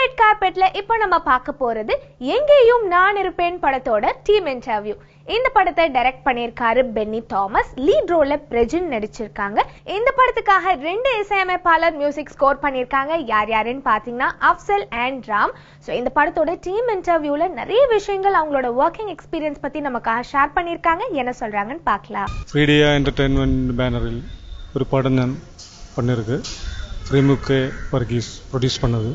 Red கார்பெட்ல இப்போ நம்ம பார்க்க போறது எங்கேயும் நான் இருப்பேன் படத்தோட டீம் இன்டர்வியூ. இந்த படத்தை டைரக்ட் பண்ணியிருக்காரு பென்னி தாமஸ். லீட் ரோல்ல பிரஜின் நடிச்சிருக்காங்க. இந்த படத்துக்காக 2 இசையமைப்பாளர் மியூசிக் ஸ்கோர் பண்ணியிருக்காங்க. யார் யாருன்னு பார்த்தீங்கன்னா அஃப்சல் அண்ட் ராம். ஸோ இந்த படத்தோட டீம் இன்டர்வியூல நிறைய விஷயங்கள் அவங்களோட ஒர்க்கிங் எக்ஸ்பீரியன்ஸ் பற்றி நமக்காக ஷேர் பண்ணியிருக்காங்க. என்ன சொல்றாங்கன்னு பார்க்கலாம். ஃப்ரீடியா என்டர்டெயின்மெண்ட் பேனரில் ஒரு படம் நான் பண்ணியிருக்கு. ஃப்ரீமுகே வர்கீஸ் ப்ரொடியூஸ் பண்ணது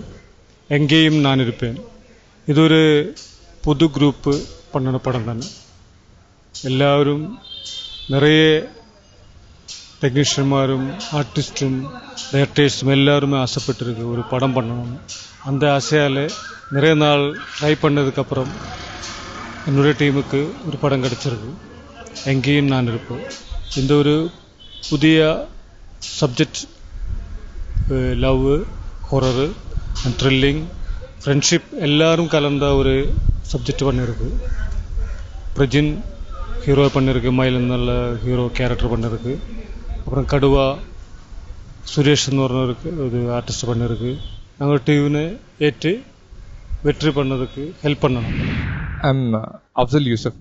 எங்கேயும் நான் இருப்பேன். இது ஒரு புது குரூப்பு பண்ணின படம் தானே. എല്ലാവരും നിറയെ ടെക്നീഷ്യന്മാരും ആർട്ടിസ്റ്റും ഡയറക്ടേഴ്സും எல்லாருமே ஆசைப்பட்டிருக்கு ஒரு படம் பண்ணணும்னு. அந்த ஆசையால் நிறைய நாள் ட்ரை பண்ணதுக்கப்புறம் என்னுடைய டீமுக்கு ஒரு படம் கிடச்சிருக்கு, எங்கேயும் நான் இருப்பேன். இந்த ஒரு புதிய subject, love, horror and thrilling, friendship எல்லாரும் கலந்த ஒரு சப்ஜெக்ட் பண்ணியிருக்கு. பிரஜின் ஹீரோ பண்ணியிருக்கு, மயில் நல்ல ஹீரோ கேரக்டர் பண்ணியிருக்கு. அப்புறம் கடுவா சுரேஷ்னு ஒருவருக்கு ஒரு ஆர்டிஸ்ட் பண்ணியிருக்கு. நாங்கள் டீம்னு ஏற்று வெற்றி பண்ணதுக்கு ஹெல்ப் பண்ணணும். I'm Afzal Yusuf,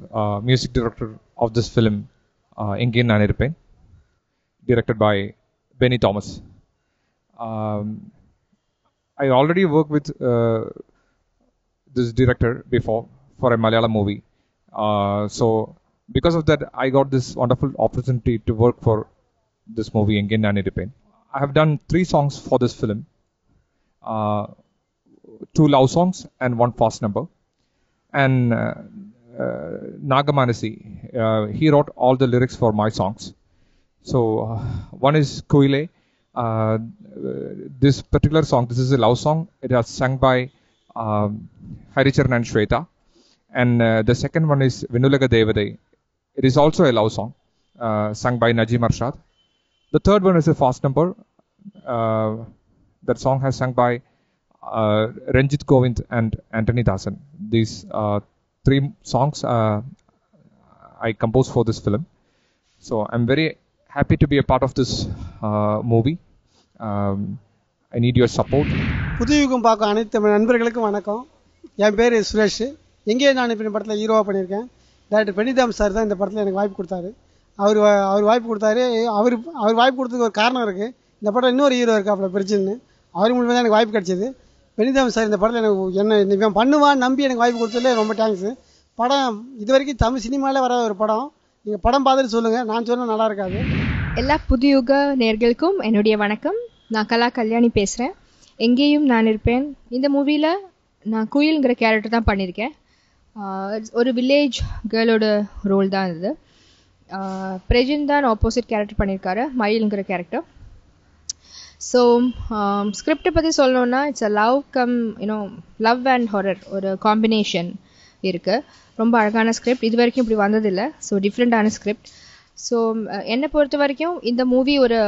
music director of this film, எங்கேயும் நான் இருப்பேன், directed by Benny Thomas. I already worked with this director before for a Malayalam movie. So because of that, I got this wonderful opportunity to work for this movie, Engin Nani Ripen. I have done 3 songs for this film, 2 love songs and 1 fast number. And Nagamanasi, he wrote all the lyrics for my songs. So one is Kuile. This particular song, this is a love song. It was sung by Haricharan and Shweta. And the second one is Vinulaga Devadai. It is also a love song, sung by Najim Arshad. The third one is a fast number. That song has sung by Ranjit Govind and Anthony Dasan. These 3 songs I composed for this film. So I'm very happy to be a part of this movie. I need your support. Puthuyugam பார்க்க அனைத்து நண்பர்களுக்கும் வணக்கம். என் பேர் சுரேஷ். எங்கே நான் இப்போ இந்த படத்தில் ஹீரோவாக பண்ணியிருக்கேன். டைரக்டர் பென்னி தாமஸ் சார் தான் இந்த படத்தில் எனக்கு வாய்ப்பு கொடுத்தாரு. அவர் வாய்ப்பு கொடுத்தாரு. அவர் வாய்ப்பு கொடுத்ததுக்கு ஒரு காரணம் இருக்குது. இந்த படம் இன்னொரு ஹீரோ இருக்குது, அப்புறம் பிரச்சனை. அவர் மூலமாக தான் எனக்கு வாய்ப்பு கிடச்சிது. பென்னி தாமஸ் சார் இந்த படத்தில் எனக்கு இவன் பண்ணுவான்னு நம்பி எனக்கு வாய்ப்பு கொடுத்ததுல ரொம்ப தேங்க்ஸு. படம் இது வரைக்கும் தமிழ் சினிமாவில் வர ஒரு படம். நீங்கள் படம் பார்த்துட்டு சொல்லுங்கள், நான் சொன்னால் நல்லா இருக்காது. எல்லா புதுயுக நேயர்களுக்கும் என்னுடைய வணக்கம். நான் கலா கல்யாணி பேசுகிறேன். எங்கேயும் நான் இருப்பேன் இந்த மூவியில் நான் குயில்ங்கிற கேரக்டர் தான் பண்ணியிருக்கேன். ஒரு வில்லேஜ் கேர்ளோட ரோல் தான் இது. பிரஜின் தான் ஆப்போசிட் கேரக்டர் பண்ணியிருக்காரு, மயிலுங்கிற கேரக்டர். ஸோ ஸ்கிரிப்டை பற்றி சொல்லணுன்னா it's a love and horror ஒரு காம்பினேஷன் இருக்குது. ரொம்ப அழகான ஸ்கிரிப்ட், இது வரைக்கும் இப்படி வந்ததில்லை. ஸோ டிஃப்ரெண்ட்டான ஸ்கிரிப்ட். ஸோ என்னை பொறுத்த வரைக்கும் இந்த மூவி ஒரு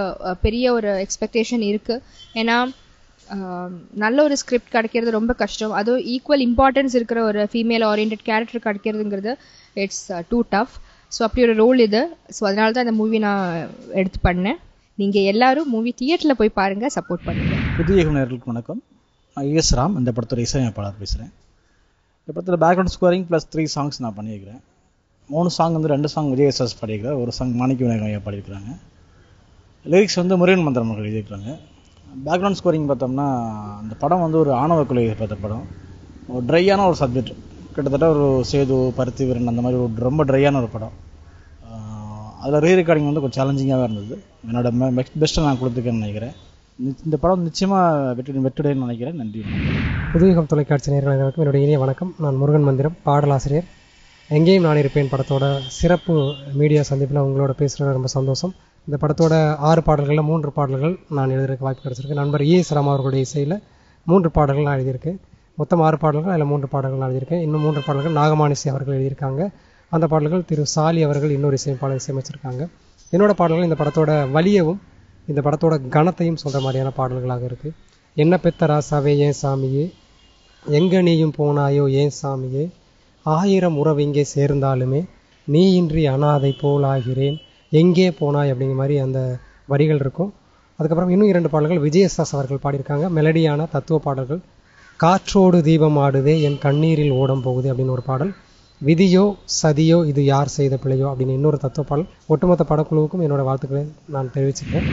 பெரிய ஒரு எக்ஸ்பெக்டேஷன் இருக்குது. ஏன்னா நல்ல ஒரு ஸ்கிரிப்ட் கிடைக்கிறது ரொம்ப கஷ்டம். அதுவும் ஈக்குவல் இம்பார்ட்டன்ஸ் இருக்கிற ஒரு ஃபீமேல் ஓரியன்ட் கேரக்டர் கிடைக்கிறதுங்கிறது இட்ஸ் டூ டஃப். ஸோ அப்படி ஒரு ரோல் இது. ஸோ அதனால தான் இந்த மூவி நான் எடுத்து பண்ணேன். நீங்கள் எல்லாரும் மூவி தியேட்டரில் போய் பாருங்கள், சப்போர்ட் பண்ணுங்கள். புதிய இயக்குநர்களுக்கு வணக்கம். நான் ES ராம், இந்த படத்தோட இசையமைப்பாளர் பேசுகிறேன். இந்த படத்தில் பேக்ரவுண்ட் ஸ்கோரிங் ப்ளஸ் 3 சாங்ஸ் நான் பண்ணியிருக்கிறேன். 3 சாங் 2 சாங் விஜயசாஸ் பாடியிருக்கிறேன், 1 சாங் மாணிக்க விநாயகம் பாடியிருக்கிறாங்க. லிரிக்ஸ் முருகன் மந்திரம் அவர்கள் எழுதியிருக்கிறாங்க. பேக்ரவுண்ட் ஸ்கோரிங் பார்த்தோம்னா அந்த படம் ஒரு ஆணவ கொலை பார்த்த படம். ஒரு ட்ரையான ஒரு சப்ஜெக்ட், கிட்டத்தட்ட ஒரு சேது பருத்தி வீரன் அந்த மாதிரி ஒரு ரொம்ப ட்ரையான ஒரு படம். அதில் ரீரெக்கார்டிங் கொஞ்சம் சேலஞ்சிங்காகவே இருந்தது. என்னோட பெஸ்ட்டை நான் கொடுத்துருக்கேன்னு நினைக்கிறேன். இந்த படம் நிச்சயமாக வெற்றிடைன்னு நினைக்கிறேன். நன்றி. புதுயுகம் தொலைக்காட்சி நேயர்களுக்கு என்னுடைய இனிய வணக்கம். நான் முருகன் மந்திரம், பாடலாசிரியர். எங்கேயும் நான் இருப்பேன் படத்தோட சிறப்பு மீடியா சந்திப்பில் உங்களோட பேசுகிறது ரொம்ப சந்தோஷம். இந்த படத்தோட 6 பாடல்களில் 3 பாடல்கள் நான் எழுதுறதுக்கு வாய்ப்பு கிடச்சிருக்கு. நண்பர் ES ராம் அவர்களுடைய இசையில் 3 பாடல்கள் நான் எழுதியிருக்கேன். மொத்தம் 6 பாடல்கள், அதில் 3 பாடல்கள் நான் எழுதியிருக்கேன். இன்னும் 3 பாடல்கள் நாகமானிசி அவர்கள் எழுதியிருக்காங்க. அந்த பாடல்கள் திரு சாலி அவர்கள் இன்னொரு இசையமைப்பாளர் இசையமைச்சிருக்காங்க. என்னோட பாடல்கள் இந்த படத்தோட வலியவும் இந்த படத்தோட கணத்தையும் சொல்கிற மாதிரியான பாடல்களாக இருக்குது. என்ன பெத்த ராசாவே ஏன் சாமியே, எங்கே நீயும் போனாயோ ஏன் சாமியே, 1000 உறவு இங்கே சேர்ந்தாலுமே நீ இன்றி அனாதை போலாகிறேன், எங்கே போனாய் அப்படிங்கிற மாதிரி அந்த வரிகள் இருக்கும். அதுக்கப்புறம் இன்னும் 2 பாடல்கள் விஜயசாஸ் அவர்கள் பாடியிருக்காங்க. மெலடியான தத்துவ பாடல்கள். காற்றோடு தீபம் ஆடுதே என் கண்ணீரில் ஓடம் போகுது அப்படின்னு ஒரு பாடல், விதியோ சதியோ இது யார் செய்த பிழையோ அப்படின்னு இன்னொரு தத்துவ பாடல். ஒட்டுமொத்த படக்குழுவுக்கும் என்னோட வாழ்த்துக்களை நான் தெரிவிச்சுக்கிறேன்.